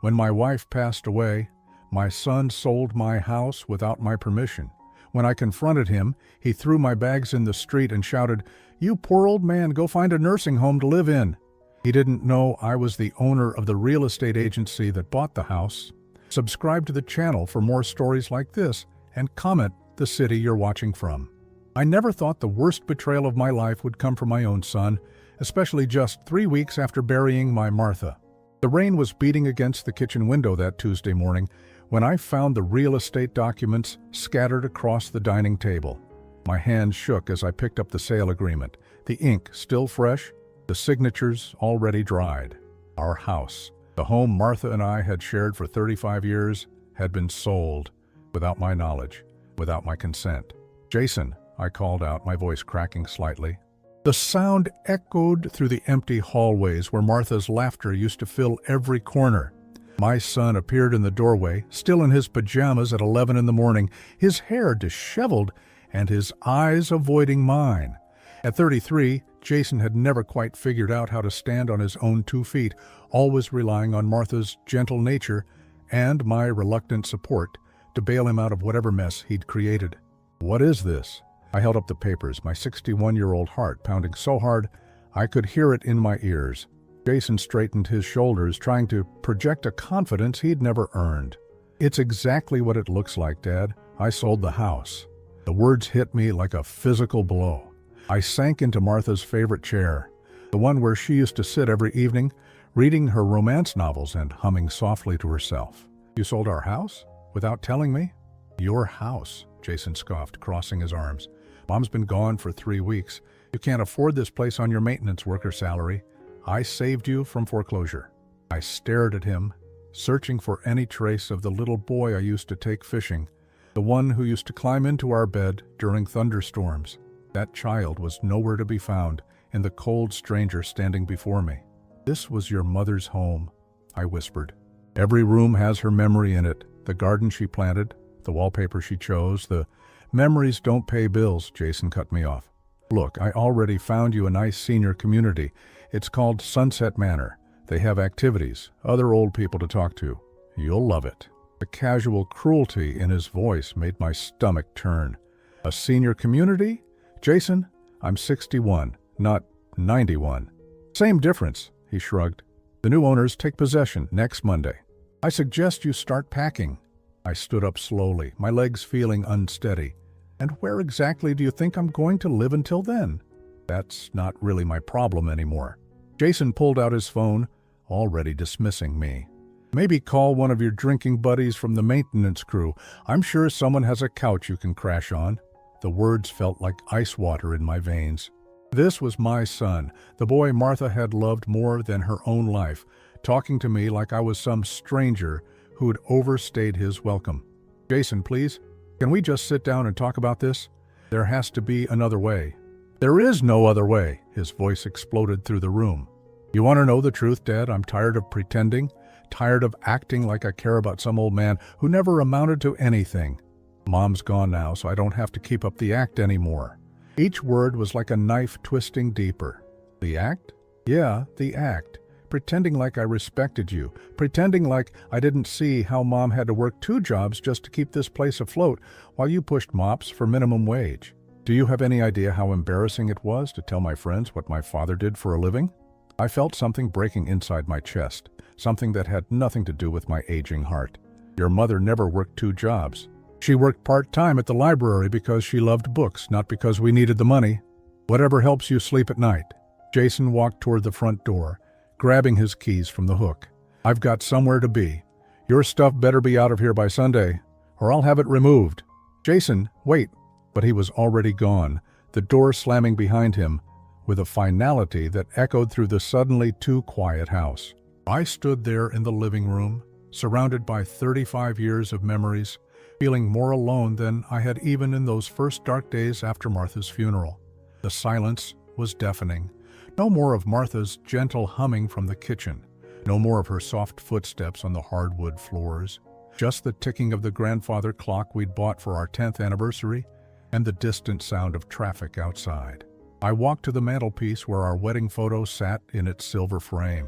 When my wife passed away, my son sold my house without my permission. When I confronted him, he threw my bags in the street and shouted, "You poor old man, go find a nursing home to live in." He didn't know I was the owner of the real estate agency that bought the house. Subscribe to the channel for more stories like this and comment the city you're watching from. I never thought the worst betrayal of my life would come from my own son, especially just 3 weeks after burying my Martha. The rain was beating against the kitchen window that Tuesday morning when I found the real estate documents scattered across the dining table. My hand shook as I picked up the sale agreement, the ink still fresh, the signatures already dried. Our house, the home Martha and I had shared for 35 years, had been sold without my knowledge, without my consent. "Jason," I called out, my voice cracking slightly. The sound echoed through the empty hallways where Martha's laughter used to fill every corner. My son appeared in the doorway, still in his pajamas at 11 in the morning, his hair disheveled and his eyes avoiding mine. At 33, Jason had never quite figured out how to stand on his own 2 feet, always relying on Martha's gentle nature and my reluctant support to bail him out of whatever mess he'd created. "What is this?" I held up the papers, my 61-year-old heart pounding so hard I could hear it in my ears. Jason straightened his shoulders, trying to project a confidence he'd never earned. "It's exactly what it looks like, Dad. I sold the house." The words hit me like a physical blow. I sank into Martha's favorite chair, the one where she used to sit every evening, reading her romance novels and humming softly to herself. "You sold our house? Without telling me?" "Your house," Jason scoffed, crossing his arms. "Mom's been gone for 3 weeks. You can't afford this place on your maintenance worker salary. I saved you from foreclosure." I stared at him, searching for any trace of the little boy I used to take fishing, the one who used to climb into our bed during thunderstorms. That child was nowhere to be found in the cold stranger standing before me. "This was your mother's home," I whispered. "Every room has her memory in it, the garden she planted, the wallpaper she chose, the memories don't pay bills," Jason cut me off. "Look, I already found you a nice senior community. It's called Sunset Manor. They have activities, other old people to talk to. You'll love it." The casual cruelty in his voice made my stomach turn. "A senior community? Jason, I'm 61, not 91. "Same difference," he shrugged. "The new owners take possession next Monday. I suggest you start packing." I stood up slowly, my legs feeling unsteady. "And where exactly do you think I'm going to live until then?" "That's not really my problem anymore." Jason pulled out his phone, already dismissing me. "Maybe call one of your drinking buddies from the maintenance crew. I'm sure someone has a couch you can crash on." The words felt like ice water in my veins. This was my son, the boy Martha had loved more than her own life, talking to me like I was some stranger who had overstayed his welcome. "Jason, please, can we just sit down and talk about this? There has to be another way." "There is no other way," his voice exploded through the room. "You want to know the truth, Dad? I'm tired of pretending, tired of acting like I care about some old man who never amounted to anything. Mom's gone now, so I don't have to keep up the act anymore." Each word was like a knife twisting deeper. "The act?" "Yeah, the act. Pretending like I respected you. Pretending like I didn't see how Mom had to work 2 jobs just to keep this place afloat while you pushed mops for minimum wage. Do you have any idea how embarrassing it was to tell my friends what my father did for a living?" I felt something breaking inside my chest, something that had nothing to do with my aging heart. "Your mother never worked 2 jobs. She worked part-time at the library because she loved books, not because we needed the money. Whatever helps you sleep at night." Jason walked toward the front door, grabbing his keys from the hook. "I've got somewhere to be. Your stuff better be out of here by Sunday, or I'll have it removed." "Jason, wait." But he was already gone, the door slamming behind him with a finality that echoed through the suddenly too quiet house. I stood there in the living room, surrounded by 35 years of memories, feeling more alone than I had even in those first dark days after Martha's funeral. The silence was deafening. No more of Martha's gentle humming from the kitchen. No more of her soft footsteps on the hardwood floors. Just the ticking of the grandfather clock we'd bought for our 10th anniversary and the distant sound of traffic outside. I walked to the mantelpiece where our wedding photo sat in its silver frame.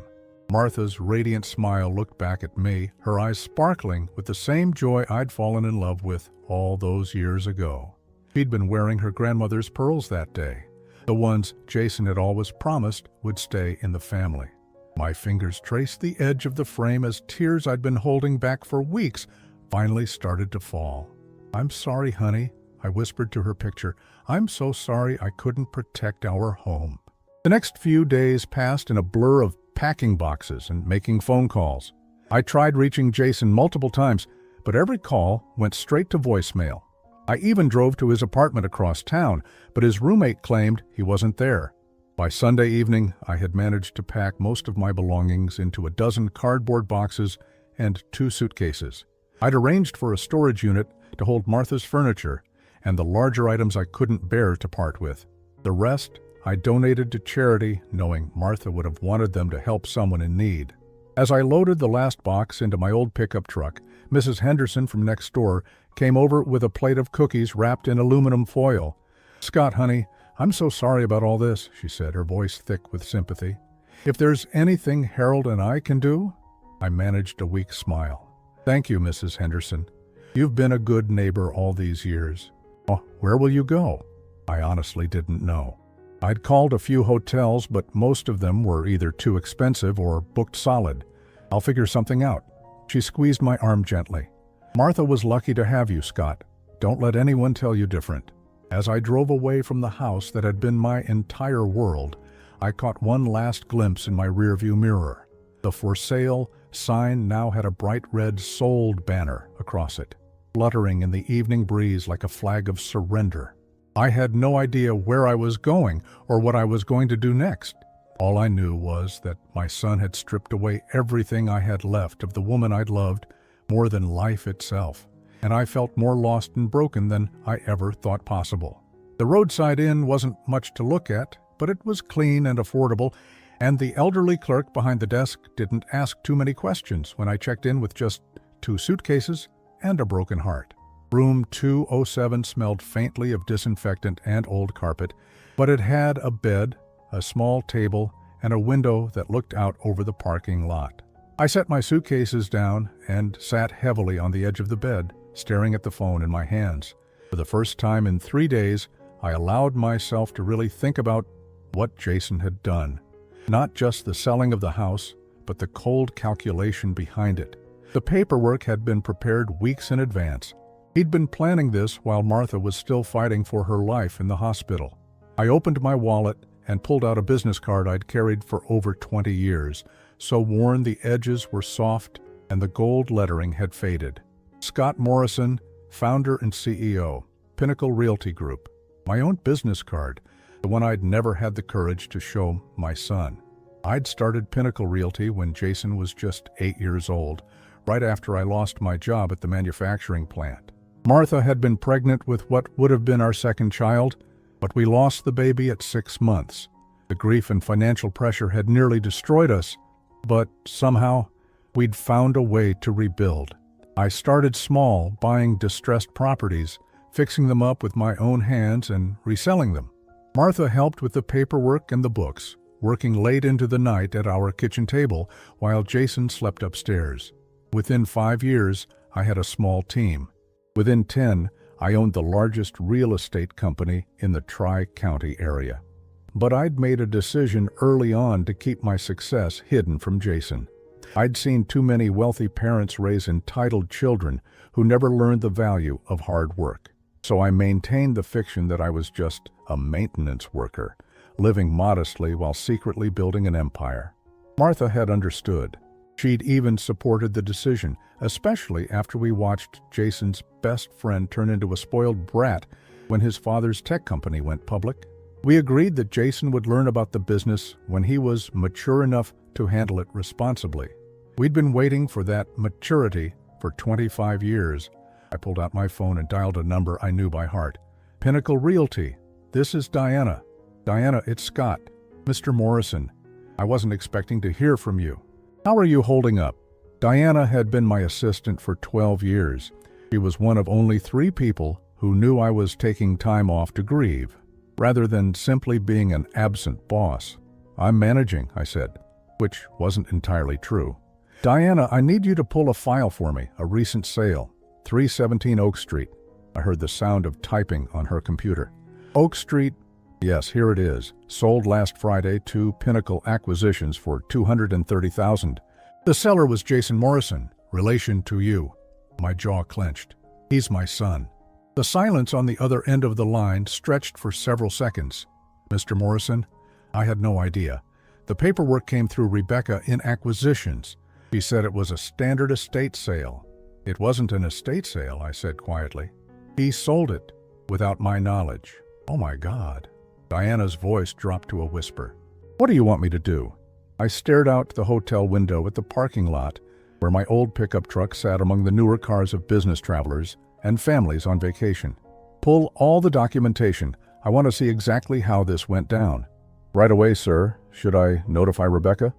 Martha's radiant smile looked back at me, her eyes sparkling with the same joy I'd fallen in love with all those years ago. She'd been wearing her grandmother's pearls that day, the ones Jason had always promised would stay in the family. My fingers traced the edge of the frame as tears I'd been holding back for weeks finally started to fall. "I'm sorry, honey," I whispered to her picture. "I'm so sorry I couldn't protect our home." The next few days passed in a blur of packing boxes and making phone calls. I tried reaching Jason multiple times, but every call went straight to voicemail. I even drove to his apartment across town, but his roommate claimed he wasn't there. By Sunday evening, I had managed to pack most of my belongings into a dozen cardboard boxes and 2 suitcases. I'd arranged for a storage unit to hold Martha's furniture and the larger items I couldn't bear to part with. The rest I donated to charity, knowing Martha would have wanted them to help someone in need. As I loaded the last box into my old pickup truck, Mrs. Henderson from next door came over with a plate of cookies wrapped in aluminum foil. "Scott, honey, I'm so sorry about all this," she said, her voice thick with sympathy. "If there's anything Harold and I can do?" I managed a weak smile. "Thank you, Mrs. Henderson. You've been a good neighbor all these years." "Oh, where will you go?" I honestly didn't know. I'd called a few hotels, but most of them were either too expensive or booked solid. "I'll figure something out." She squeezed my arm gently. "Martha was lucky to have you, Scott. Don't let anyone tell you different." As I drove away from the house that had been my entire world, I caught one last glimpse in my rearview mirror. The "For Sale" sign now had a bright red "Sold" banner across it, fluttering in the evening breeze like a flag of surrender. I had no idea where I was going or what I was going to do next. All I knew was that my son had stripped away everything I had left of the woman I'd loved more than life itself, and I felt more lost and broken than I ever thought possible. The roadside inn wasn't much to look at, but it was clean and affordable, and the elderly clerk behind the desk didn't ask too many questions when I checked in with just 2 suitcases and a broken heart. Room 207 smelled faintly of disinfectant and old carpet, but it had a bed, a small table, and a window that looked out over the parking lot. I set my suitcases down and sat heavily on the edge of the bed, staring at the phone in my hands. For the first time in 3 days, I allowed myself to really think about what Jason had done. Not just the selling of the house, but the cold calculation behind it. The paperwork had been prepared weeks in advance. He'd been planning this while Martha was still fighting for her life in the hospital. I opened my wallet and pulled out a business card I'd carried for over 20 years, so worn the edges were soft and the gold lettering had faded. Scott Morrison, founder and CEO, Pinnacle Realty Group. My own business card, the one I'd never had the courage to show my son. I'd started Pinnacle Realty when Jason was just 8 years old, right after I lost my job at the manufacturing plant. Martha had been pregnant with what would have been our second child, but we lost the baby at 6 months. The grief and financial pressure had nearly destroyed us, but somehow we'd found a way to rebuild. I started small, buying distressed properties, fixing them up with my own hands and reselling them. Martha helped with the paperwork and the books, working late into the night at our kitchen table while Jason slept upstairs. Within 5 years, I had a small team. Within 10, I owned the largest real estate company in the Tri-County area. But I'd made a decision early on to keep my success hidden from Jason. I'd seen too many wealthy parents raise entitled children who never learned the value of hard work. So I maintained the fiction that I was just a maintenance worker, living modestly while secretly building an empire. Martha had understood. She'd even supported the decision, especially after we watched Jason's best friend turn into a spoiled brat when his father's tech company went public. We agreed that Jason would learn about the business when he was mature enough to handle it responsibly. We'd been waiting for that maturity for 25 years. I pulled out my phone and dialed a number I knew by heart. "Pinnacle Realty. This is Diana." "Diana, it's Scott. Mr. Morrison. I wasn't expecting to hear from you. How are you holding up?" Diana had been my assistant for 12 years. She was one of only 3 people who knew I was taking time off to grieve, rather than simply being an absent boss. "I'm managing," I said. which wasn't entirely true. Diana, I need you to pull a file for me, a recent sale, 317 Oak Street. I heard the sound of typing on her computer. Oak Street, yes, here it is. Sold last Friday to Pinnacle Acquisitions for $230,000. The seller was Jason Morrison, relation to you. My jaw clenched. He's my son. The silence on the other end of the line stretched for several seconds. Mr. Morrison? I had no idea. The paperwork came through Rebecca in Acquisitions. She said it was a standard estate sale. It wasn't an estate sale, I said quietly. He sold it without my knowledge. Oh my God. Diana's voice dropped to a whisper. What do you want me to do? I stared out the hotel window at the parking lot where my old pickup truck sat among the newer cars of business travelers and families on vacation. Pull all the documentation. I want to see exactly how this went down. Right away, sir. Should I notify Rebecca?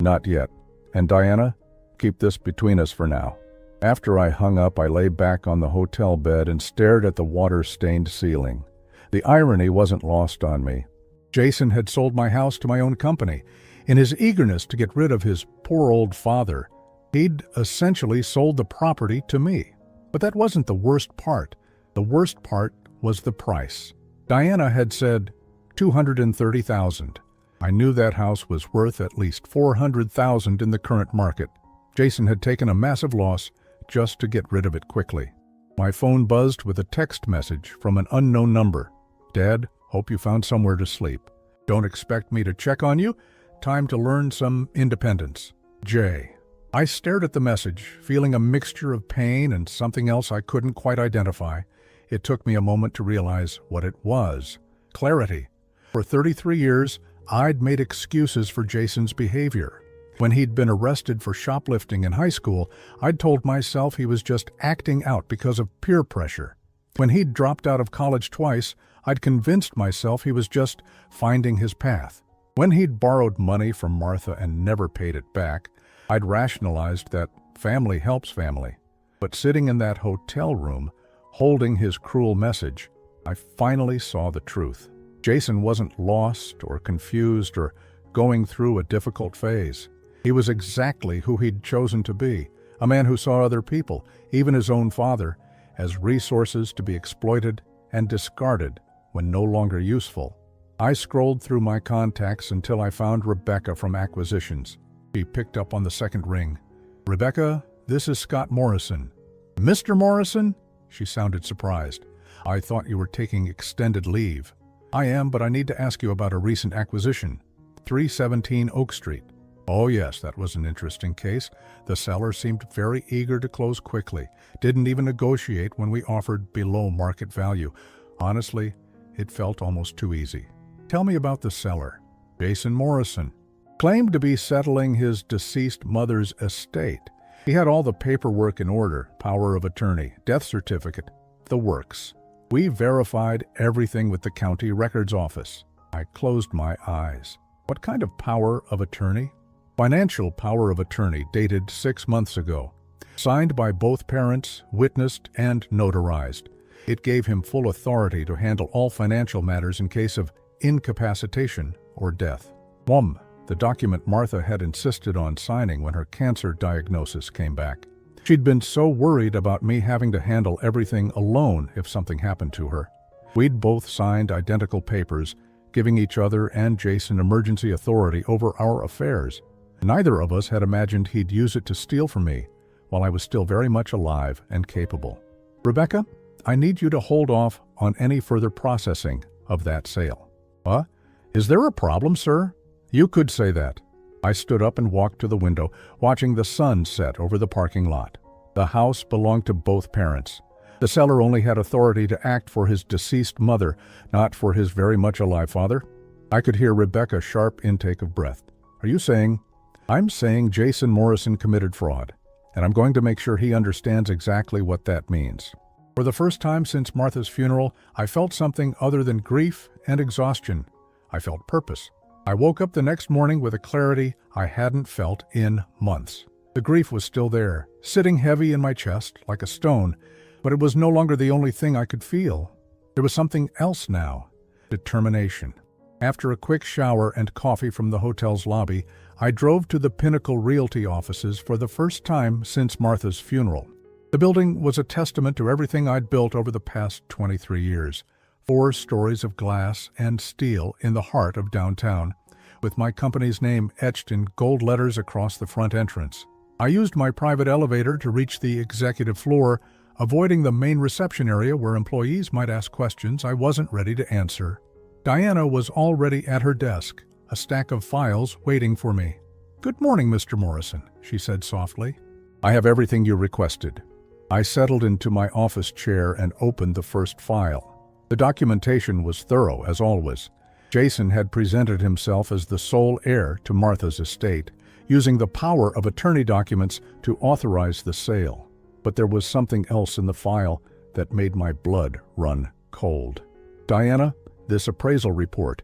Not yet. And Diana, keep this between us for now. After I hung up, I lay back on the hotel bed and stared at the water-stained ceiling. The irony wasn't lost on me. Jason had sold my house to my own company. In his eagerness to get rid of his poor old father, he'd essentially sold the property to me. But that wasn't the worst part. The worst part was the price. Diana had said $230,000. I knew that house was worth at least $400,000 in the current market. Jason had taken a massive loss just to get rid of it quickly. My phone buzzed with a text message from an unknown number. Dad, hope you found somewhere to sleep. Don't expect me to check on you. Time to learn some independence. Jay. I stared at the message, feeling a mixture of pain and something else I couldn't quite identify. It took me a moment to realize what it was. Clarity. For 33 years, I'd made excuses for Jason's behavior. When he'd been arrested for shoplifting in high school, I'd told myself he was just acting out because of peer pressure. When he'd dropped out of college twice, I'd convinced myself he was just finding his path. When he'd borrowed money from Martha and never paid it back, I'd rationalized that family helps family. But sitting in that hotel room, holding his cruel message, I finally saw the truth. Jason wasn't lost or confused or going through a difficult phase. He was exactly who he'd chosen to be, a man who saw other people, even his own father, as resources to be exploited and discarded when no longer useful. I scrolled through my contacts until I found Rebecca from Acquisitions. She picked up on the second ring. Rebecca, this is Scott Morrison. Mr. Morrison? She sounded surprised. I thought you were taking extended leave. I am, but I need to ask you about a recent acquisition. 317 Oak Street. Oh yes, that was an interesting case. The seller seemed very eager to close quickly. Didn't even negotiate when we offered below market value. Honestly, it felt almost too easy. Tell me about the seller. Jason Morrison. Claimed to be settling his deceased mother's estate. He had all the paperwork in order, power of attorney, death certificate, the works. We verified everything with the county records office. I closed my eyes. What kind of power of attorney? Financial power of attorney dated 6 months ago. Signed by both parents, witnessed and notarized. It gave him full authority to handle all financial matters in case of incapacitation or death. The document Martha had insisted on signing when her cancer diagnosis came back. She'd been so worried about me having to handle everything alone if something happened to her. We'd both signed identical papers, giving each other and Jason emergency authority over our affairs. Neither of us had imagined he'd use it to steal from me, while I was still very much alive and capable. Rebecca, I need you to hold off on any further processing of that sale. Is there a problem, sir? You could say that. I stood up and walked to the window, watching the sun set over the parking lot. The house belonged to both parents. The seller only had authority to act for his deceased mother, not for his very much alive father. I could hear Rebecca's sharp intake of breath. Are you saying? I'm saying Jason Morrison committed fraud, and I'm going to make sure he understands exactly what that means. For the first time since Martha's funeral, I felt something other than grief and exhaustion. I felt purpose. I woke up the next morning with a clarity I hadn't felt in months. The grief was still there, sitting heavy in my chest like a stone, but it was no longer the only thing I could feel. There was something else now. Determination. After a quick shower and coffee from the hotel's lobby, I drove to the Pinnacle Realty offices for the first time since Martha's funeral. The building was a testament to everything I'd built over the past 23 years. 4 stories of glass and steel in the heart of downtown, with my company's name etched in gold letters across the front entrance. I used my private elevator to reach the executive floor, avoiding the main reception area where employees might ask questions I wasn't ready to answer. Diana was already at her desk, a stack of files waiting for me. "Good morning, Mr. Morrison," she said softly. "I have everything you requested." I settled into my office chair and opened the first file. The documentation was thorough, as always. Jason had presented himself as the sole heir to Martha's estate, using the power of attorney documents to authorize the sale. But there was something else in the file that made my blood run cold. "Diana, this appraisal report,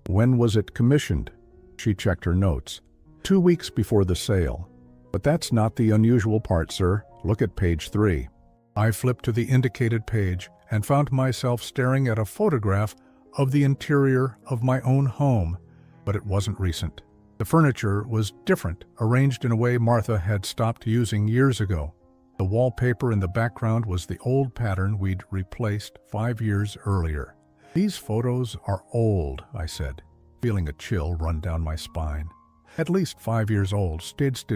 when was it commissioned?" She checked her notes. 2 weeks before the sale. "But that's not the unusual part, sir. Look at page 3. I flipped to the indicated page and found myself staring at a photograph of the interior of my own home, but it wasn't recent. The furniture was different, arranged in a way Martha had stopped using years ago. The wallpaper in the background was the old pattern we'd replaced 5 years earlier. "These photos are old," I said, feeling a chill run down my spine. "At least 5 years old, staged,"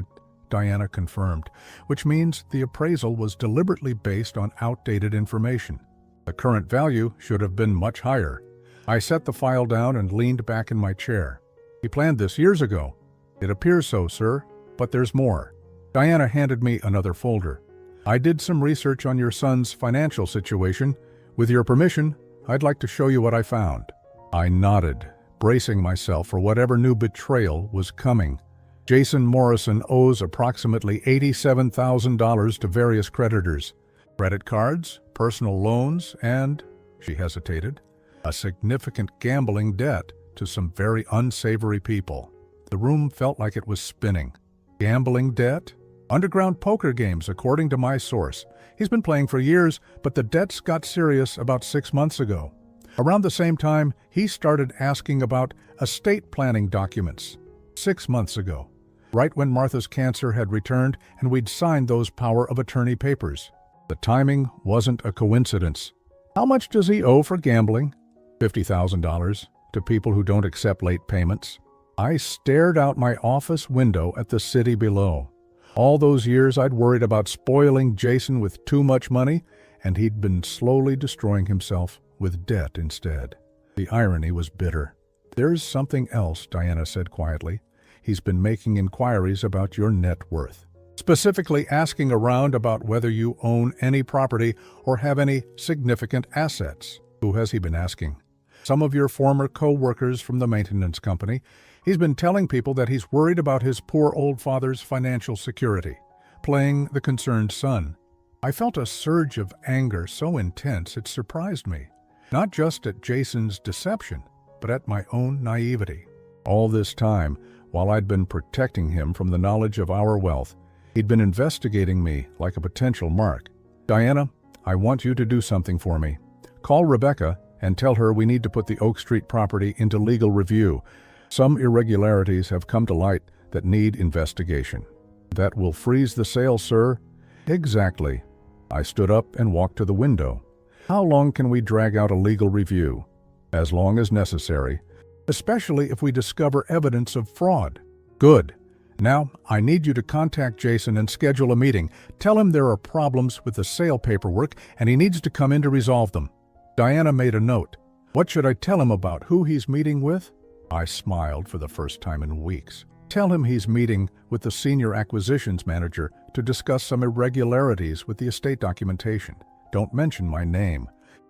Diana confirmed, which means the appraisal was deliberately based on outdated information. The current value should have been much higher. I set the file down and leaned back in my chair. "He planned this years ago." "It appears so, sir, but there's more." Diana handed me another folder. "I did some research on your son's financial situation. With your permission, I'd like to show you what I found." I nodded, bracing myself for whatever new betrayal was coming. Jason Morrison owes approximately $87,000 to various creditors. Credit cards, personal loans, and, she hesitated, a significant gambling debt to some very unsavory people. The room felt like it was spinning. Gambling debt? Underground poker games, according to my source. He's been playing for years, but the debts got serious about 6 months ago. Around the same time, he started asking about estate planning documents. 6 months ago, right when Martha's cancer had returned and we'd signed those power of attorney papers. The timing wasn't a coincidence. How much does he owe for gambling? $50,000 to people who don't accept late payments. I stared out my office window at the city below. All those years I'd worried about spoiling Jason with too much money, and he'd been slowly destroying himself with debt instead. The irony was bitter. "There's something else," Diana said quietly. "He's been making inquiries about your net worth, specifically asking around about whether you own any property or have any significant assets." "Who has he been asking?" "Some of your former co-workers from the maintenance company. He's been telling people that he's worried about his poor old father's financial security, playing the concerned son." I felt a surge of anger so intense it surprised me, not just at Jason's deception, but at my own naivety. All this time, while I'd been protecting him from the knowledge of our wealth, he'd been investigating me like a potential mark. "Diana, I want you to do something for me. Call Rebecca and tell her we need to put the Oak Street property into legal review. Some irregularities have come to light that need investigation." "That will freeze the sale, sir." "Exactly." I stood up and walked to the window. "How long can we drag out a legal review?" "As long as necessary, especially if we discover evidence of fraud." "Good. Now, I need you to contact Jason and schedule a meeting. Tell him there are problems with the sale paperwork and he needs to come in to resolve them." Diana made a note. "What should I tell him about who he's meeting with?" I smiled for the first time in weeks. "Tell him he's meeting with the senior acquisitions manager to discuss some irregularities with the estate documentation. Don't mention my name."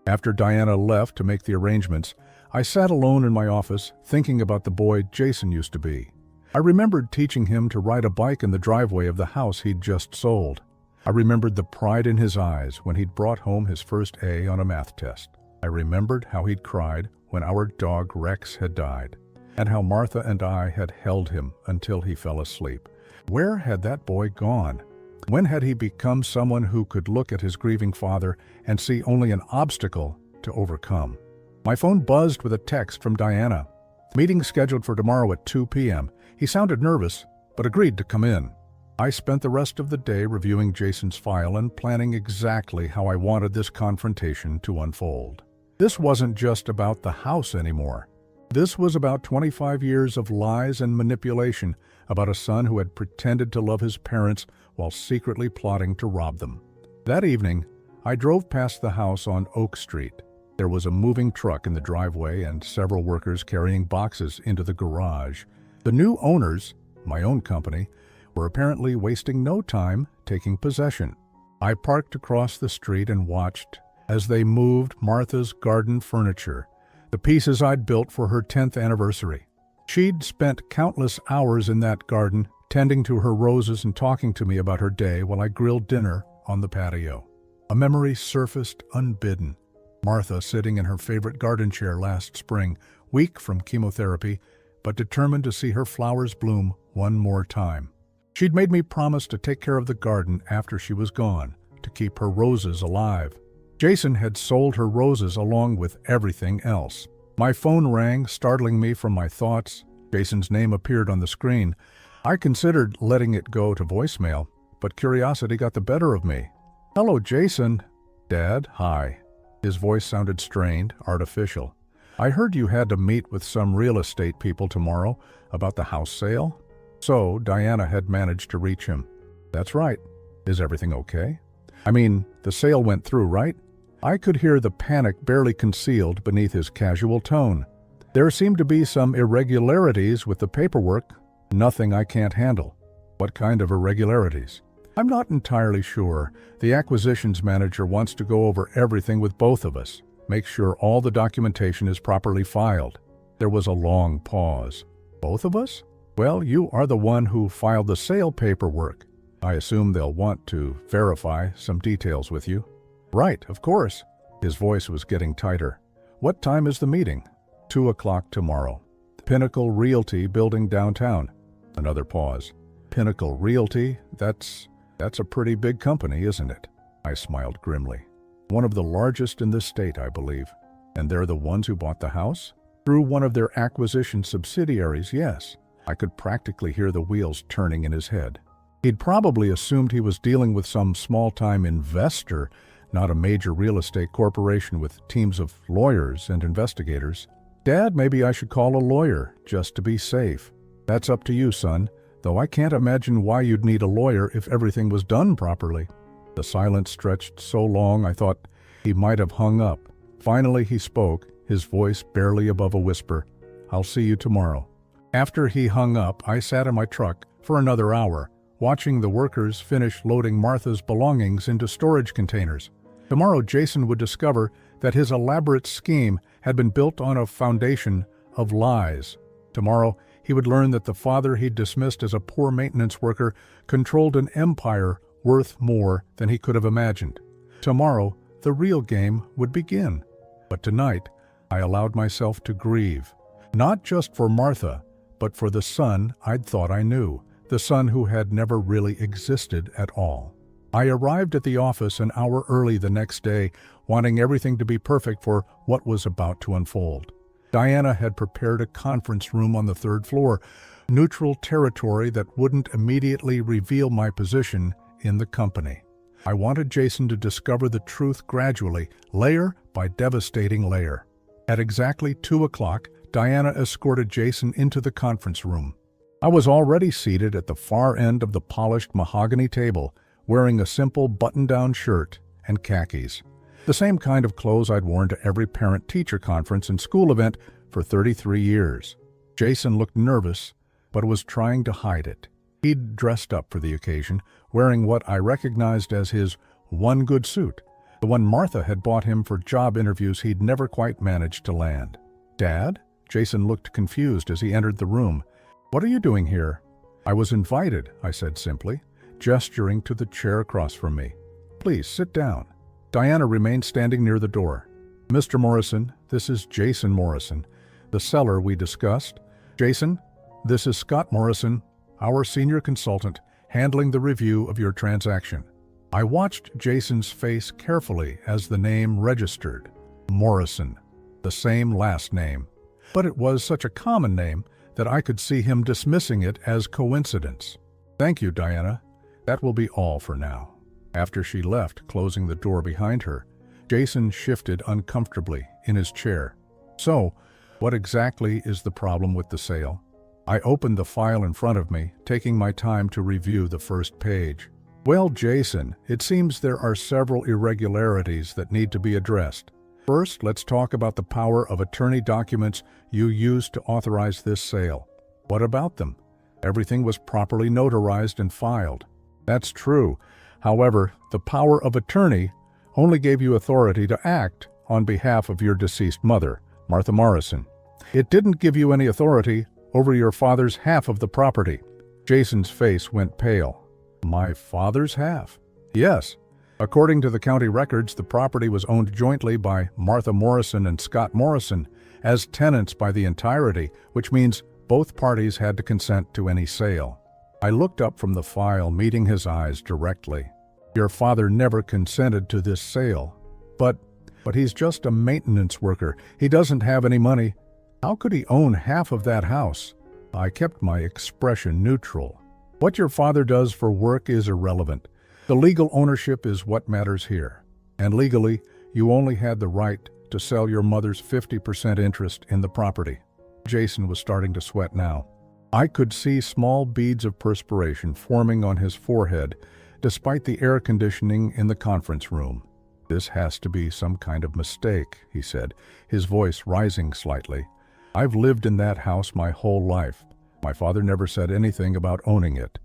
After Diana left to make the arrangements, I sat alone in my office thinking about the boy Jason used to be. I remembered teaching him to ride a bike in the driveway of the house he'd just sold. I remembered the pride in his eyes when he'd brought home his first A on a math test. I remembered how he'd cried when our dog Rex had died, and how Martha and I had held him until he fell asleep. Where had that boy gone? When had he become someone who could look at his grieving father and see only an obstacle to overcome? My phone buzzed with a text from Diana. Meeting scheduled for tomorrow at 2 p.m. He sounded nervous, but agreed to come in. I spent the rest of the day reviewing Jason's file and planning exactly how I wanted this confrontation to unfold. This wasn't just about the house anymore. This was about 25 years of lies and manipulation, about a son who had pretended to love his parents while secretly plotting to rob them. That evening, I drove past the house on Oak Street. There was a moving truck in the driveway and several workers carrying boxes into the garage. The new owners, my own company, were apparently wasting no time taking possession. I parked across the street and watched as they moved Martha's garden furniture, the pieces I'd built for her 10th anniversary. She'd spent countless hours in that garden, tending to her roses and talking to me about her day while I grilled dinner on the patio. A memory surfaced unbidden. Martha sitting in her favorite garden chair last spring, weak from chemotherapy, but determined to see her flowers bloom one more time. She'd made me promise to take care of the garden after she was gone, to keep her roses alive. Jason had sold her roses along with everything else. My phone rang, startling me from my thoughts. Jason's name appeared on the screen. I considered letting it go to voicemail, but curiosity got the better of me. "Hello, Jason." "Dad, hi." His voice sounded strained, artificial. "I heard you had to meet with some real estate people tomorrow about the house sale?" So Diana had managed to reach him. "That's right. Is everything okay? I mean, the sale went through, right?" I could hear the panic barely concealed beneath his casual tone. "There seemed to be some irregularities with the paperwork. Nothing I can't handle." "What kind of irregularities?" "I'm not entirely sure. The acquisitions manager wants to go over everything with both of us, make sure all the documentation is properly filed." There was a long pause. "Both of us?" "Well, you are the one who filed the sale paperwork. I assume they'll want to verify some details with you." "Right, of course." His voice was getting tighter. "What time is the meeting?" 2 o'clock tomorrow. Pinnacle Realty building downtown. Another pause. Pinnacle Realty? That's a pretty big company, isn't it? I smiled grimly. "One of the largest in the state, I believe." "And they're the ones who bought the house?" "Through one of their acquisition subsidiaries, yes." I could practically hear the wheels turning in his head. He'd probably assumed he was dealing with some small-time investor, not a major real estate corporation with teams of lawyers and investigators. "Dad, maybe I should call a lawyer, just to be safe." "That's up to you, son, though I can't imagine why you'd need a lawyer if everything was done properly." The silence stretched so long I thought he might have hung up. Finally he spoke, his voice barely above a whisper. "I'll see you tomorrow." After he hung up, I sat in my truck for another hour, watching the workers finish loading Martha's belongings into storage containers. Tomorrow Jason would discover that his elaborate scheme had been built on a foundation of lies. Tomorrow he would learn that the father he'd dismissed as a poor maintenance worker controlled an empire worth more than he could have imagined. Tomorrow the real game would begin. But tonight I allowed myself to grieve, not just for Martha, but for the son I'd thought I knew, the son who had never really existed at all. I arrived at the office an hour early the next day, wanting everything to be perfect for what was about to unfold. Diana had prepared a conference room on the 3rd floor, neutral territory that wouldn't immediately reveal my position in the company. I wanted Jason to discover the truth gradually, layer by devastating layer. At exactly 2 o'clock, Diana escorted Jason into the conference room. I was already seated at the far end of the polished mahogany table, wearing a simple button-down shirt and khakis, the same kind of clothes I'd worn to every parent-teacher conference and school event for 33 years. Jason looked nervous, but was trying to hide it. He'd dressed up for the occasion, wearing what I recognized as his one good suit, the one Martha had bought him for job interviews he'd never quite managed to land. "Dad?" Jason looked confused as he entered the room. "What are you doing here?" "I was invited," I said simply, gesturing to the chair across from me. "Please sit down." Diana remained standing near the door. "Mr. Morrison, this is Jason Morrison, the seller we discussed. Jason, this is Scott Morrison, our senior consultant, handling the review of your transaction." I watched Jason's face carefully as the name registered. Morrison, the same last name. but it was such a common name that I could see him dismissing it as coincidence. "Thank you, Diana. That will be all for now." After she left, closing the door behind her, Jason shifted uncomfortably in his chair. "So, what exactly is the problem with the sale?" I opened the file in front of me, taking my time to review the first page. "Well, Jason, it seems there are several irregularities that need to be addressed. First, let's talk about the power of attorney documents you used to authorize this sale. What about them? Everything was properly notarized and filed." "That's true. However, the power of attorney only gave you authority to act on behalf of your deceased mother, Martha Morrison. It didn't give you any authority over your father's half of the property." Jason's face went pale. "My father's half?" "Yes. According to the county records, the property was owned jointly by Martha Morrison and Scott Morrison as tenants by the entirety, which means both parties had to consent to any sale." I looked up from the file, meeting his eyes directly. "Your father never consented to this sale. But he's just a maintenance worker. He doesn't have any money. How could he own half of that house?" I kept my expression neutral. "What your father does for work is irrelevant. The legal ownership is what matters here. And legally, you only had the right to sell your mother's 50% interest in the property." Jason was starting to sweat now. I could see small beads of perspiration forming on his forehead, despite the air conditioning in the conference room. "This has to be some kind of mistake," he said, his voice rising slightly. "I've lived in that house my whole life. My father never said anything about owning it.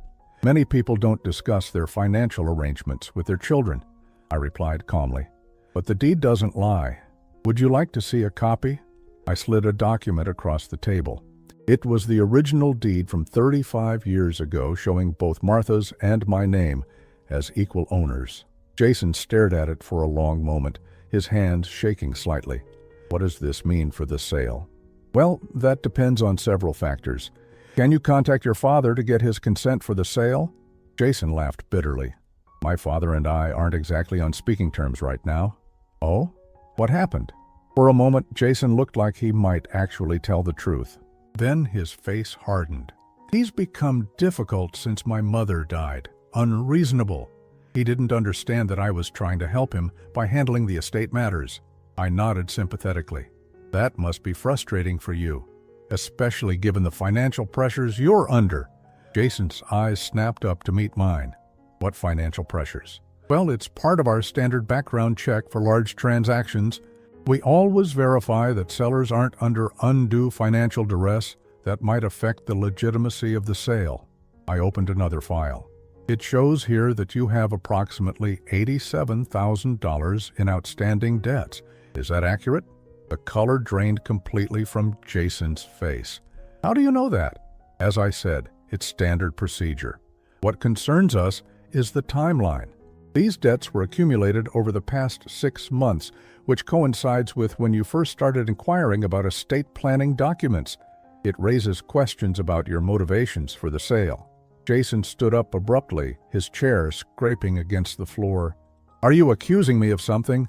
Many people don't discuss their financial arrangements with their children," I replied calmly. "But the deed doesn't lie. Would you like to see a copy?" I slid a document across the table. It was the original deed from 35 years ago, showing both Martha's and my name as equal owners. Jason stared at it for a long moment, his hands shaking slightly. "What does this mean for the sale?" "Well, that depends on several factors. Can you contact your father to get his consent for the sale?" Jason laughed bitterly. "My father and I aren't exactly on speaking terms right now." "Oh? What happened?" For a moment, Jason looked like he might actually tell the truth. Then his face hardened. "He's become difficult since my mother died. Unreasonable. He didn't understand that I was trying to help him by handling the estate matters." I nodded sympathetically. "That must be frustrating for you, especially given the financial pressures you're under." Jason's eyes snapped up to meet mine. "What financial pressures?" "Well, it's part of our standard background check for large transactions. We always verify that sellers aren't under undue financial duress that might affect the legitimacy of the sale." I opened another file. "It shows here that you have approximately $87,000 in outstanding debts. Is that accurate?" The color drained completely from Jason's face. "How do you know that?" "As I said, it's standard procedure. What concerns us is the timeline. These debts were accumulated over the past 6 months, which coincides with when you first started inquiring about estate planning documents. It raises questions about your motivations for the sale." Jason stood up abruptly, his chair scraping against the floor. "Are you accusing me of something?"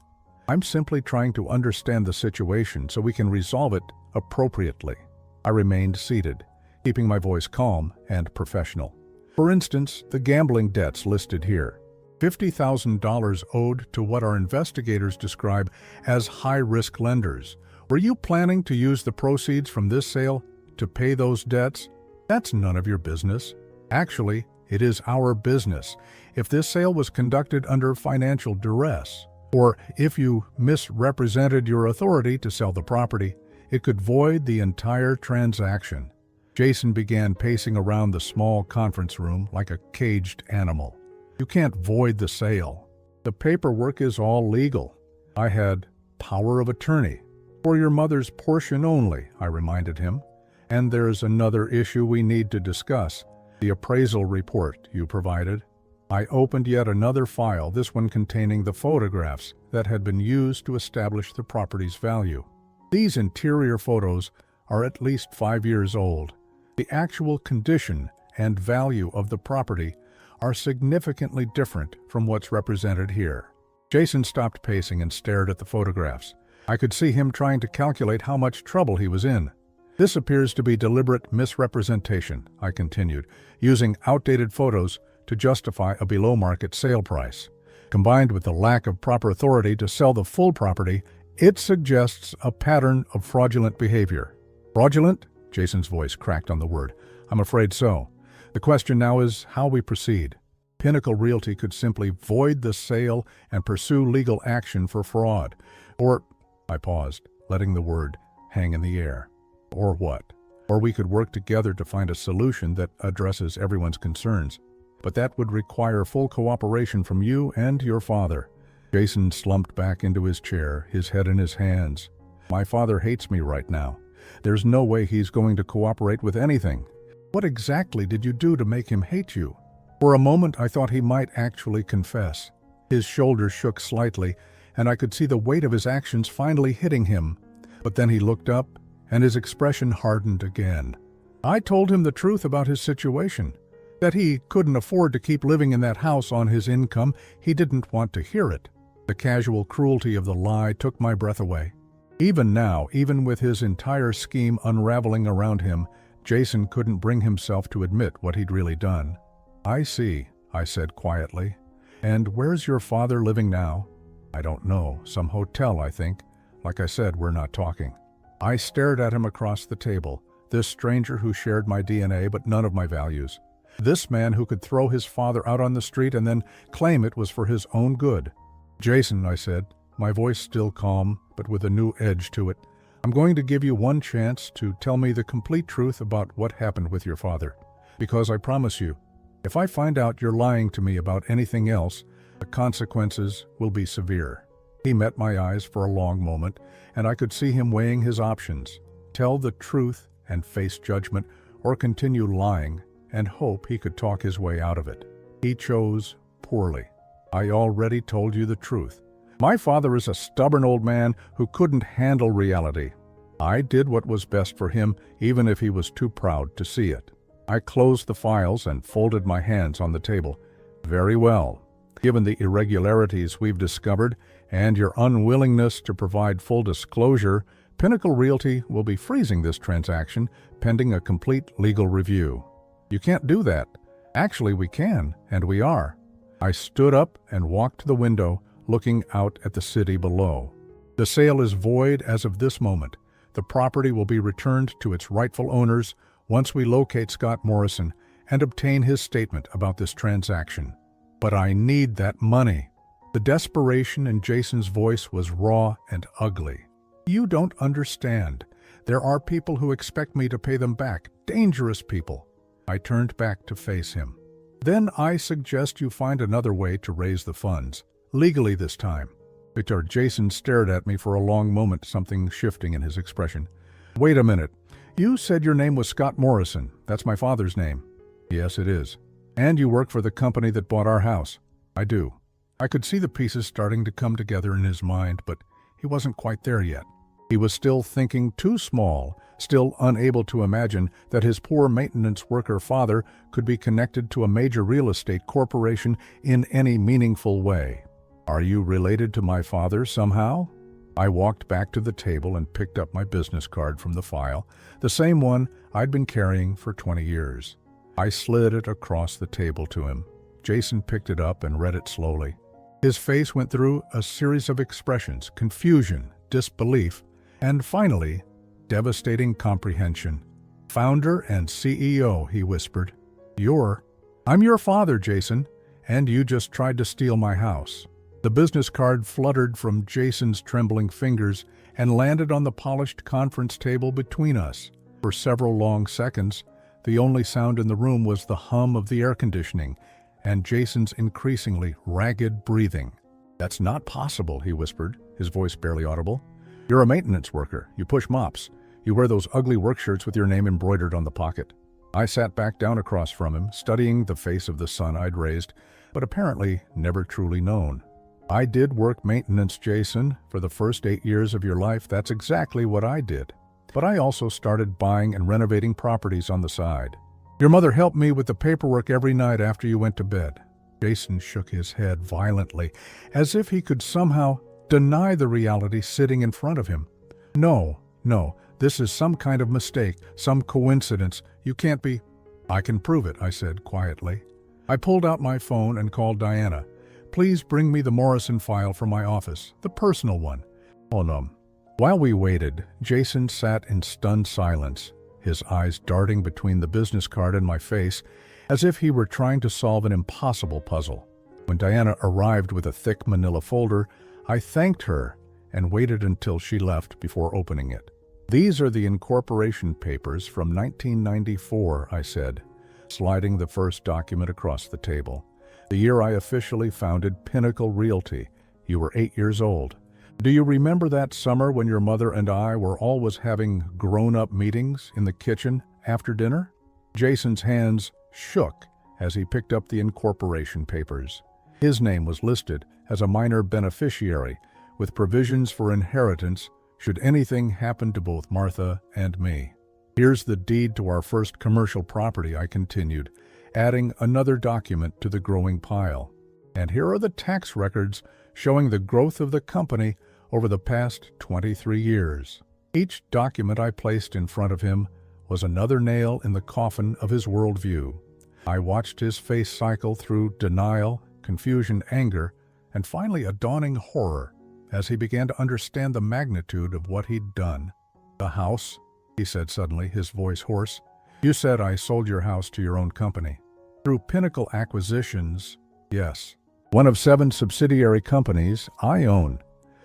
"I'm simply trying to understand the situation so we can resolve it appropriately." I remained seated, keeping my voice calm and professional. "For instance, the gambling debts listed here. $50,000 owed to what our investigators describe as high-risk lenders. Were you planning to use the proceeds from this sale to pay those debts? That's none of your business. Actually, it is our business. If this sale was conducted under financial duress, or if you misrepresented your authority to sell the property, it could void the entire transaction." Jason began pacing around the small conference room like a caged animal. "You can't void the sale. The paperwork is all legal. I had power of attorney. For your mother's portion only," I reminded him. "And there's another issue we need to discuss. The appraisal report you provided." I opened yet another file, this one containing the photographs that had been used to establish the property's value. These interior photos are at least 5 years old. The actual condition and value of the property are significantly different from what's represented here. Jason stopped pacing and stared at the photographs. I could see him trying to calculate how much trouble he was in. This appears to be deliberate misrepresentation, I continued, using outdated photos to justify a below-market sale price. Combined with the lack of proper authority to sell the full property, it suggests a pattern of fraudulent behavior. Fraudulent? Jason's voice cracked on the word. I'm afraid so. The question now is how we proceed. Pinnacle Realty could simply void the sale and pursue legal action for fraud. Or, I paused, letting the word hang in the air. Or what? Or we could work together to find a solution that addresses everyone's concerns. But that would require full cooperation from you and your father. Jason slumped back into his chair, his head in his hands. My father hates me right now. There's no way he's going to cooperate with anything. What exactly did you do to make him hate you? For a moment I thought he might actually confess. His shoulders shook slightly, and I could see the weight of his actions finally hitting him. But then he looked up, and his expression hardened again. I told him the truth about his situation. That he couldn't afford to keep living in that house on his income. He didn't want to hear it. The casual cruelty of the lie took my breath away. Even now, even with his entire scheme unraveling around him, Jason couldn't bring himself to admit what he'd really done. I see, I said quietly. And where's your father living now? I don't know. Some hotel, I think. Like I said, we're not talking. I stared at him across the table, this stranger who shared my DNA but none of my values. This man who could throw his father out on the street and then claim it was for his own good. Jason, I said, my voice still calm, but with a new edge to it, I'm going to give you one chance to tell me the complete truth about what happened with your father. Because I promise you, if I find out you're lying to me about anything else, the consequences will be severe. He met my eyes for a long moment, and I could see him weighing his options. Tell the truth and face judgment, or continue lying and hope he could talk his way out of it. He chose poorly. I already told you the truth. My father is a stubborn old man who couldn't handle reality. I did what was best for him, even if he was too proud to see it. I closed the files and folded my hands on the table. Very well. Given the irregularities we've discovered and your unwillingness to provide full disclosure, Pinnacle Realty will be freezing this transaction pending a complete legal review. You can't do that. Actually, we can, and we are. I stood up and walked to the window, looking out at the city below. The sale is void as of this moment. The property will be returned to its rightful owners once we locate Scott Morrison and obtain his statement about this transaction. But I need that money. The desperation in Jason's voice was raw and ugly. You don't understand. There are people who expect me to pay them back, dangerous people. I turned back to face him. Then I suggest you find another way to raise the funds, legally this time. Victor, Jason stared at me for a long moment, something shifting in his expression. Wait a minute. You said your name was Scott Morrison. That's my father's name. Yes, it is. And you work for the company that bought our house. I do. I could see the pieces starting to come together in his mind, but he wasn't quite there yet. He was still thinking too small, still unable to imagine that his poor maintenance worker father could be connected to a major real estate corporation in any meaningful way. Are you related to my father somehow? I walked back to the table and picked up my business card from the file, the same one I'd been carrying for 20 years. I slid it across the table to him. Jason picked it up and read it slowly. His face went through a series of expressions: confusion, disbelief, and finally, devastating comprehension. Founder and CEO, he whispered. I'm your father, Jason, and you just tried to steal my house. The business card fluttered from Jason's trembling fingers and landed on the polished conference table between us. For several long seconds, the only sound in the room was the hum of the air conditioning and Jason's increasingly ragged breathing. That's not possible, he whispered, his voice barely audible. You're a maintenance worker. You push mops. You wear those ugly work shirts with your name embroidered on the pocket. I sat back down across from him, studying the face of the son I'd raised, but apparently never truly known. I did work maintenance, Jason. For the first 8 years of your life, that's exactly what I did. But I also started buying and renovating properties on the side. Your mother helped me with the paperwork every night after you went to bed. Jason shook his head violently, as if he could somehow deny the reality sitting in front of him. No, No, this is some kind of mistake, some coincidence. You can't be—" "I can prove it," I said quietly. I pulled out my phone and called Diana. "Please bring me the Morrison file from my office, the personal one." "Oh no." While we waited, Jason sat in stunned silence, his eyes darting between the business card and my face, as if he were trying to solve an impossible puzzle. When Diana arrived with a thick manila folder, I thanked her and waited until she left before opening it. "These are the incorporation papers from 1994, I said, sliding the first document across the table. "The year I officially founded Pinnacle Realty. You were 8 years old. Do you remember that summer when your mother and I were always having grown-up meetings in the kitchen after dinner?" Jason's hands shook as he picked up the incorporation papers. His name was listed as a minor beneficiary, with provisions for inheritance should anything happen to both Martha and me. "Here's the deed to our first commercial property," I continued, adding another document to the growing pile. "And here are the tax records showing the growth of the company over the past 23 years. Each document I placed in front of him was another nail in the coffin of his worldview. I watched his face cycle through denial, confusion, anger, and finally a dawning horror as he began to understand the magnitude of what he'd done. "The house," he said suddenly, his voice hoarse. "You said I sold your house to your own company." "Through Pinnacle Acquisitions, yes. One of 7 subsidiary companies I own."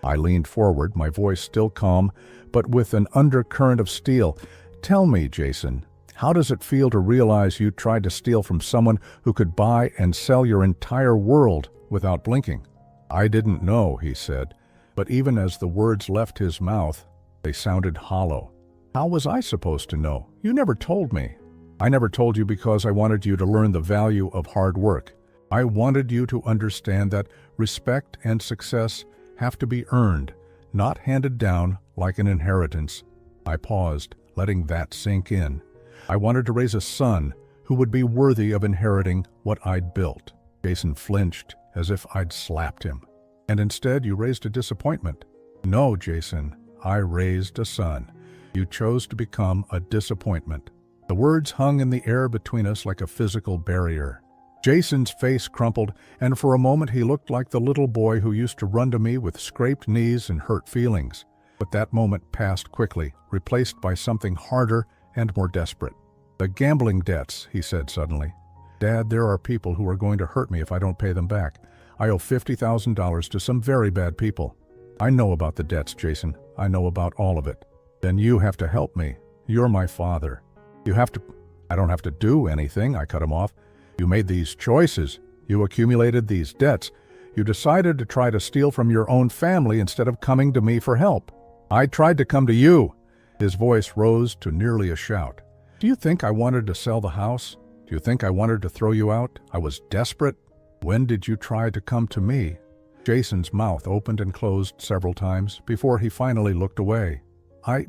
I leaned forward, my voice still calm, but with an undercurrent of steel. "Tell me, Jason, how does it feel to realize you tried to steal from someone who could buy and sell your entire world without blinking?" "I didn't know," he said, but even as the words left his mouth, they sounded hollow. "How was I supposed to know? You never told me." "I never told you because I wanted you to learn the value of hard work. I wanted you to understand that respect and success have to be earned, not handed down like an inheritance." I paused, letting that sink in. "I wanted to raise a son who would be worthy of inheriting what I'd built." Jason flinched, as if I'd slapped him. "And instead you raised a disappointment." "No, Jason, I raised a son. You chose to become a disappointment." The words hung in the air between us like a physical barrier. Jason's face crumpled, and for a moment he looked like the little boy who used to run to me with scraped knees and hurt feelings. But that moment passed quickly, replaced by something harder and more desperate. "The gambling debts," he said suddenly. "Dad, there are people who are going to hurt me if I don't pay them back. I owe $50,000 to some very bad people." "I know about the debts, Jason. I know about all of it." "Then you have to help me. You're my father. You have to—" "I don't have to do anything," I cut him off. "You made these choices. You accumulated these debts. You decided to try to steal from your own family instead of coming to me for help." "I tried to come to you." His voice rose to nearly a shout. "Do you think I wanted to sell the house? Do you think I wanted to throw you out? I was desperate." "When did you try to come to me?" Jason's mouth opened and closed several times before he finally looked away. I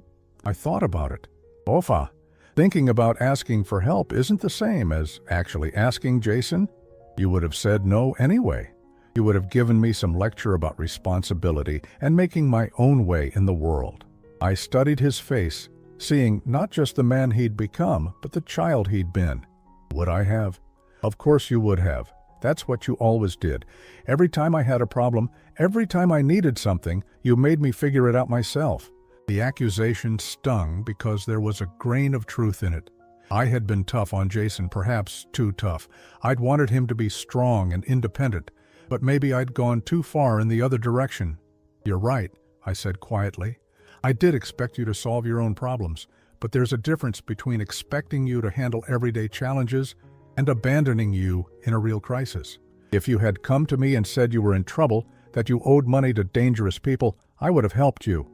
thought about it. "Ofa, thinking about asking for help isn't the same as actually asking, Jason. You would have said no anyway. You would have given me some lecture about responsibility and making my own way in the world." I studied his face, seeing not just the man he'd become, but the child he'd been. "Would I have?" "Of course you would have. That's what you always did. Every time I had a problem, every time I needed something, you made me figure it out myself." The accusation stung because there was a grain of truth in it. I had been tough on Jason, perhaps too tough. I'd wanted him to be strong and independent, but maybe I'd gone too far in the other direction. "You're right," I said quietly. "I did expect you to solve your own problems, but there's a difference between expecting you to handle everyday challenges and abandoning you in a real crisis. If you had come to me and said you were in trouble, that you owed money to dangerous people, I would have helped you."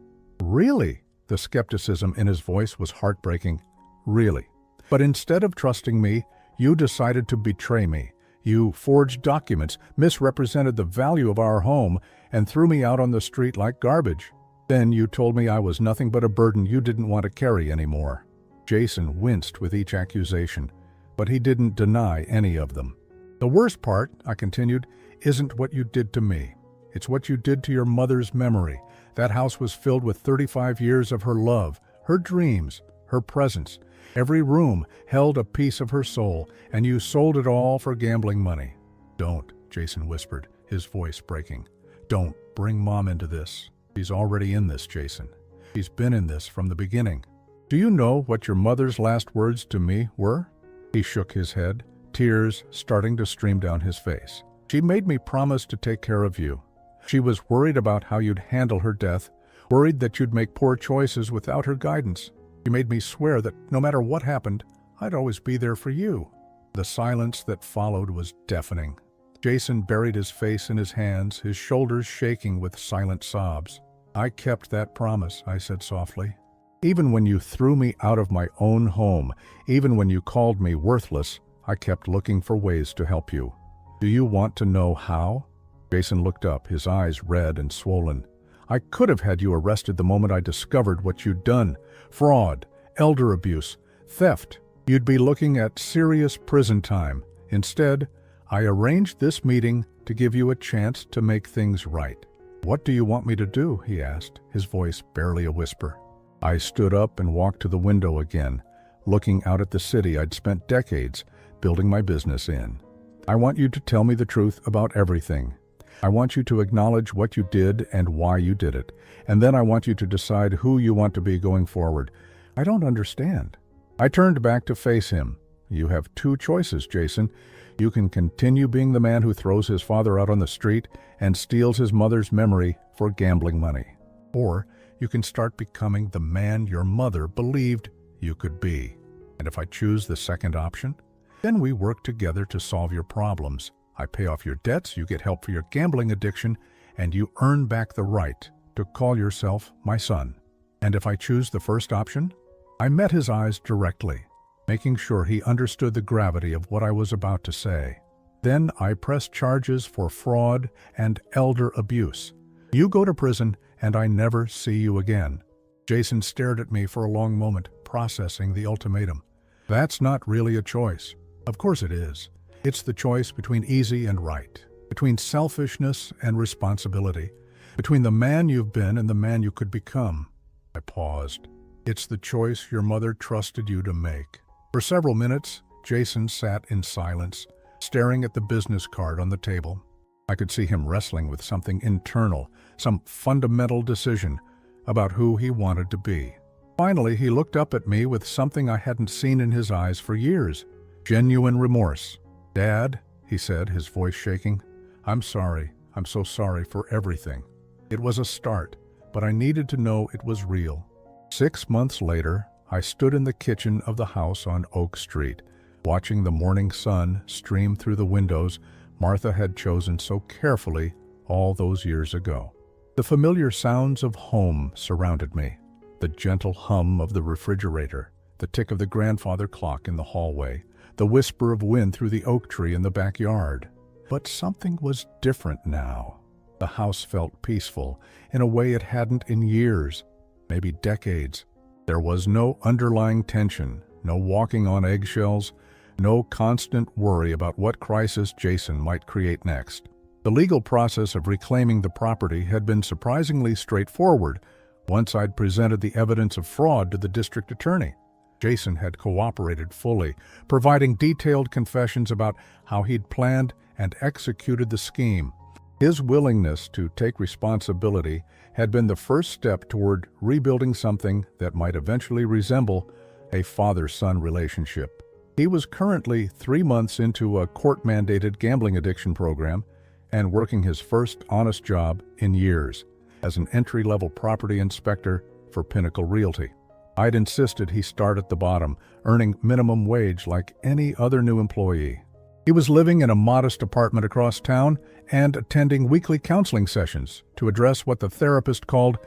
"Really?" The skepticism in his voice was heartbreaking. "Really. But instead of trusting me, you decided to betray me. You forged documents, misrepresented the value of our home, and threw me out on the street like garbage. Then you told me I was nothing but a burden you didn't want to carry anymore." Jason winced with each accusation, but he didn't deny any of them. "The worst part," I continued, "isn't what you did to me. It's what you did to your mother's memory. That house was filled with 35 years of her love, her dreams, her presence. Every room held a piece of her soul, and you sold it all for gambling money. Don't, Jason whispered, his voice breaking. Don't bring Mom into this. She's already in this, Jason. She's been in this from the beginning. Do you know what your mother's last words to me were? He shook his head, tears starting to stream down his face. She made me promise to take care of you. She was worried about how you'd handle her death, worried that you'd make poor choices without her guidance. She made me swear that no matter what happened, I'd always be there for you. The silence that followed was deafening. Jason buried his face in his hands, his shoulders shaking with silent sobs. I kept that promise, I said softly. Even when you threw me out of my own home, even when you called me worthless, I kept looking for ways to help you. Do you want to know how? Jason looked up, his eyes red and swollen. I could have had you arrested the moment I discovered what you'd done. Fraud, elder abuse, theft. You'd be looking at serious prison time. Instead, I arranged this meeting to give you a chance to make things right. What do you want me to do? He asked, his voice barely a whisper. I stood up and walked to the window again, looking out at the city I'd spent decades building my business in. I want you to tell me the truth about everything. I want you to acknowledge what you did and why you did it, and then I want you to decide who you want to be going forward. I don't understand. I turned back to face him. You have two choices, Jason. You can continue being the man who throws his father out on the street and steals his mother's memory for gambling money. Or you can start becoming the man your mother believed you could be. And if I choose the second option, then we work together to solve your problems. I pay off your debts, you get help for your gambling addiction, and you earn back the right to call yourself my son. And if I choose the first option? I met his eyes directly, making sure he understood the gravity of what I was about to say. Then I pressed charges for fraud and elder abuse. You go to prison, and I never see you again. Jason stared at me for a long moment, processing the ultimatum. That's not really a choice. Of course it is. It's the choice between easy and right, between selfishness and responsibility, between the man you've been and the man you could become. I paused. It's the choice your mother trusted you to make. For several minutes, Jason sat in silence, staring at the business card on the table. I could see him wrestling with something internal, some fundamental decision about who he wanted to be. Finally, he looked up at me with something I hadn't seen in his eyes for years, genuine remorse. Dad, he said, his voice shaking, I'm sorry. I'm so sorry for everything. It was a start, but I needed to know it was real. 6 months later, I stood in the kitchen of the house on Oak Street, watching the morning sun stream through the windows Martha had chosen so carefully all those years ago. The familiar sounds of home surrounded me, the gentle hum of the refrigerator, the tick of the grandfather clock in the hallway, the whisper of wind through the oak tree in the backyard. But something was different now. The house felt peaceful in a way it hadn't in years, maybe decades. There was no underlying tension, no walking on eggshells, no constant worry about what crisis Jason might create next. The legal process of reclaiming the property had been surprisingly straightforward once I'd presented the evidence of fraud to the district attorney. Jason had cooperated fully, providing detailed confessions about how he'd planned and executed the scheme. His willingness to take responsibility had been the first step toward rebuilding something that might eventually resemble a father-son relationship. He was currently 3 months into a court-mandated gambling addiction program and working his first honest job in years as an entry-level property inspector for Pinnacle Realty. I'd insisted he start at the bottom, earning minimum wage like any other new employee. He was living in a modest apartment across town and attending weekly counseling sessions to address what the therapist called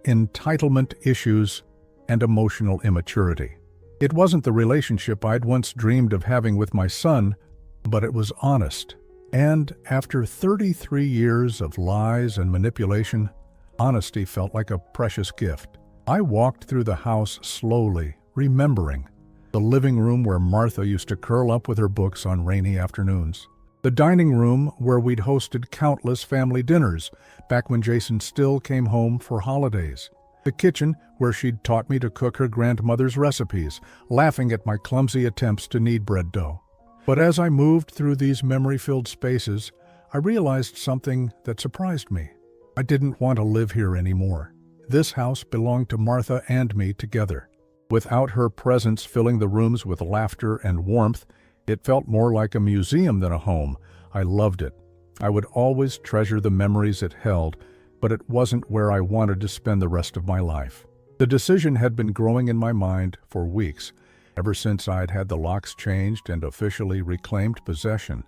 entitlement issues and emotional immaturity. It wasn't the relationship I'd once dreamed of having with my son, but it was honest. And after 33 years of lies and manipulation, honesty felt like a precious gift. I walked through the house slowly, remembering the living room where Martha used to curl up with her books on rainy afternoons, the dining room where we'd hosted countless family dinners back when Jason still came home for holidays, The kitchen where she'd taught me to cook her grandmother's recipes, laughing at my clumsy attempts to knead bread dough. But as I moved through these memory-filled spaces, I realized something that surprised me. I didn't want to live here anymore. This house belonged to Martha and me together. Without her presence filling the rooms with laughter and warmth, it felt more like a museum than a home. I loved it. I would always treasure the memories it held, but it wasn't where I wanted to spend the rest of my life. The decision had been growing in my mind for weeks, ever since I'd had the locks changed and officially reclaimed possession.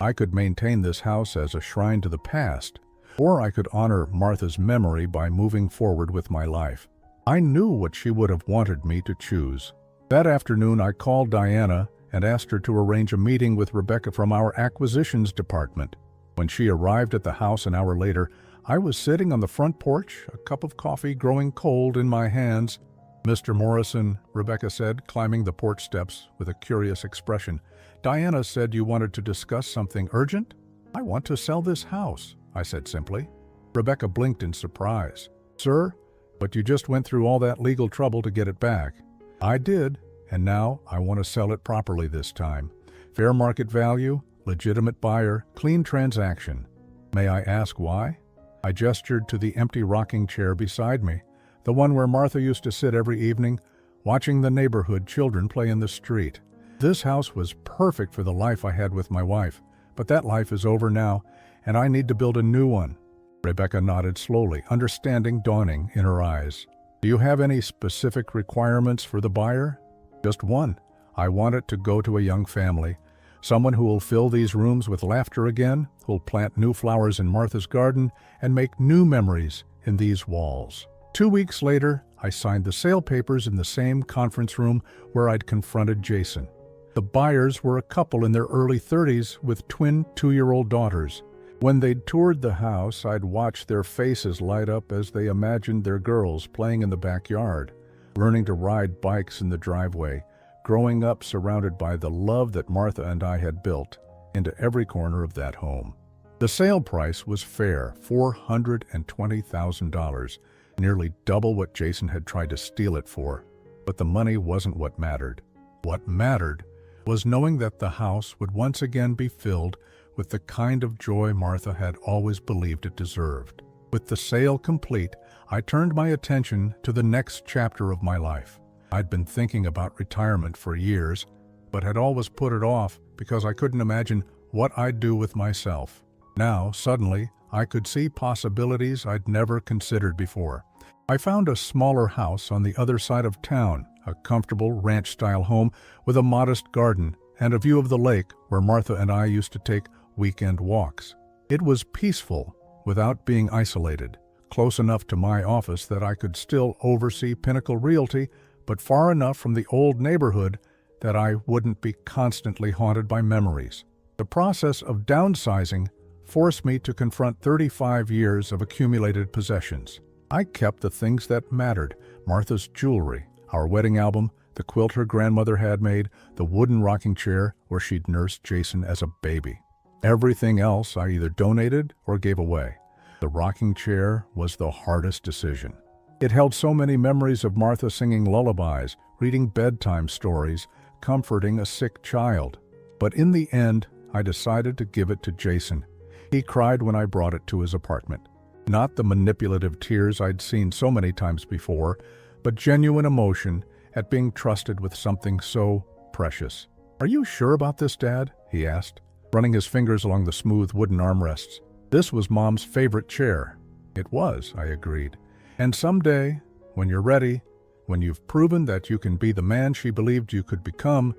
I could maintain this house as a shrine to the past, or I could honor Martha's memory by moving forward with my life. I knew what she would have wanted me to choose. That afternoon, I called Diana and asked her to arrange a meeting with Rebecca from our acquisitions department. When she arrived at the house an hour later, I was sitting on the front porch, a cup of coffee growing cold in my hands. "Mr. Morrison," Rebecca said, climbing the porch steps with a curious expression. "Diana said you wanted to discuss something urgent?" "I want to sell this house," I said simply. Rebecca blinked in surprise. "Sir, but you just went through all that legal trouble to get it back." "I did, and now I want to sell it properly this time. Fair market value, legitimate buyer, clean transaction." "May I ask why?" I gestured to the empty rocking chair beside me, the one where Martha used to sit every evening, watching the neighborhood children play in the street. This house was perfect for the life I had with my wife, but that life is over now, and I need to build a new one. Rebecca nodded slowly, understanding dawning in her eyes. "Do you have any specific requirements for the buyer?" "Just one. I want it to go to a young family. Someone who will fill these rooms with laughter again, who'll plant new flowers in Martha's garden, and make new memories in these walls." 2 weeks later, I signed the sale papers in the same conference room where I'd confronted Jason. The buyers were a couple in their early 30s with twin 2-year-old daughters. When they'd toured the house, I'd watched their faces light up as they imagined their girls playing in the backyard, learning to ride bikes in the driveway, growing up surrounded by the love that Martha and I had built into every corner of that home. The sale price was fair, $420,000, nearly double what Jason had tried to steal it for. But the money wasn't what mattered. What mattered was knowing that the house would once again be filled with the kind of joy Martha had always believed it deserved. With the sale complete, I turned my attention to the next chapter of my life. I'd been thinking about retirement for years, but had always put it off because I couldn't imagine what I'd do with myself. Now, suddenly, I could see possibilities I'd never considered before. I found a smaller house on the other side of town, a comfortable ranch-style home with a modest garden and a view of the lake where Martha and I used to take weekend walks. It was peaceful without being isolated, close enough to my office that I could still oversee Pinnacle Realty, but far enough from the old neighborhood that I wouldn't be constantly haunted by memories. The process of downsizing forced me to confront 35 years of accumulated possessions. I kept the things that mattered: Martha's jewelry, our wedding album, the quilt her grandmother had made, the wooden rocking chair where she'd nursed Jason as a baby. Everything else I either donated or gave away. The rocking chair was the hardest decision. It held so many memories of Martha singing lullabies, reading bedtime stories, comforting a sick child. But in the end, I decided to give it to Jason. He cried when I brought it to his apartment. Not the manipulative tears I'd seen so many times before, but genuine emotion at being trusted with something so precious. "Are you sure about this, Dad?" he asked, running his fingers along the smooth wooden armrests. "This was Mom's favorite chair." "It was," I agreed. "And someday, when you're ready, when you've proven that you can be the man she believed you could become,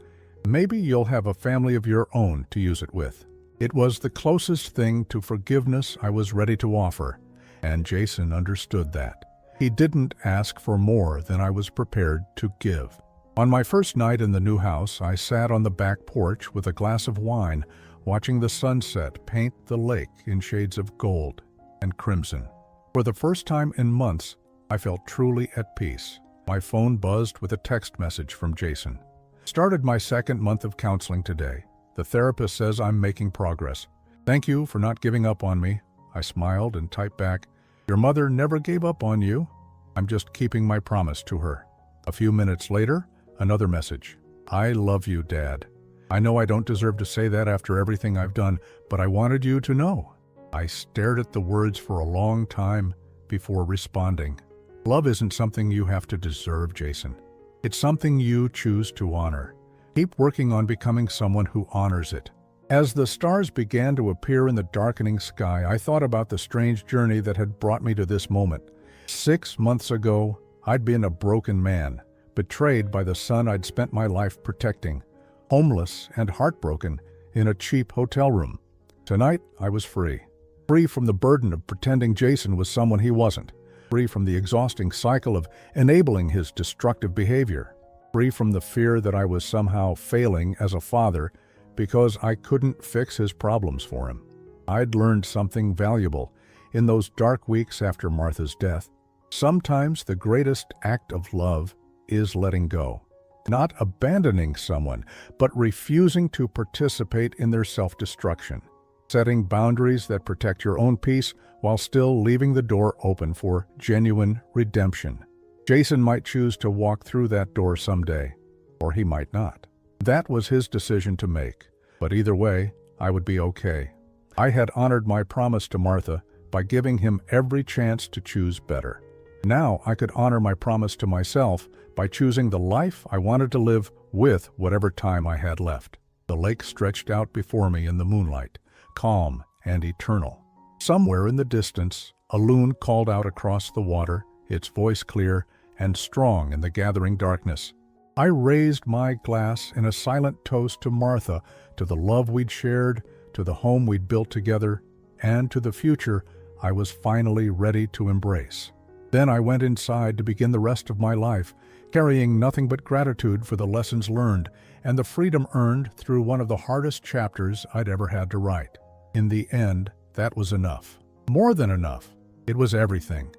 maybe you'll have a family of your own to use it with." It was the closest thing to forgiveness I was ready to offer, and Jason understood that. He didn't ask for more than I was prepared to give. On my first night in the new house, I sat on the back porch with a glass of wine, watching the sunset paint the lake in shades of gold and crimson. For the first time in months, I felt truly at peace. My phone buzzed with a text message from Jason. "Started my second month of counseling today. The therapist says I'm making progress. Thank you for not giving up on me." I smiled and typed back, "Your mother never gave up on you." I'm just keeping my promise to her. A few minutes later, another message. I love you, Dad. I know I don't deserve to say that after everything I've done, but I wanted you to know. I stared at the words for a long time before responding. Love isn't something you have to deserve, Jason. It's something you choose to honor. Keep working on becoming someone who honors it. As the stars began to appear in the darkening sky, I thought about the strange journey that had brought me to this moment. 6 months ago, I'd been a broken man, betrayed by the son I'd spent my life protecting, homeless and heartbroken in a cheap hotel room. Tonight, I was free. Free from the burden of pretending Jason was someone he wasn't. Free from the exhausting cycle of enabling his destructive behavior. Free from the fear that I was somehow failing as a father because I couldn't fix his problems for him. I'd learned something valuable in those dark weeks after Martha's death. Sometimes the greatest act of love is letting go. Not abandoning someone, but refusing to participate in their self-destruction. Setting boundaries that protect your own peace while still leaving the door open for genuine redemption. Jason might choose to walk through that door someday, or he might not. That was his decision to make, but either way, I would be okay. I had honored my promise to Martha by giving him every chance to choose better. Now I could honor my promise to myself by choosing the life I wanted to live with whatever time I had left. The lake stretched out before me in the moonlight, calm and eternal. Somewhere in the distance, a loon called out across the water, its voice clear and strong in the gathering darkness. I raised my glass in a silent toast to Martha, to the love we'd shared, to the home we'd built together, and to the future I was finally ready to embrace. Then I went inside to begin the rest of my life, carrying nothing but gratitude for the lessons learned and the freedom earned through one of the hardest chapters I'd ever had to write. In the end, that was enough. More than enough. It was everything.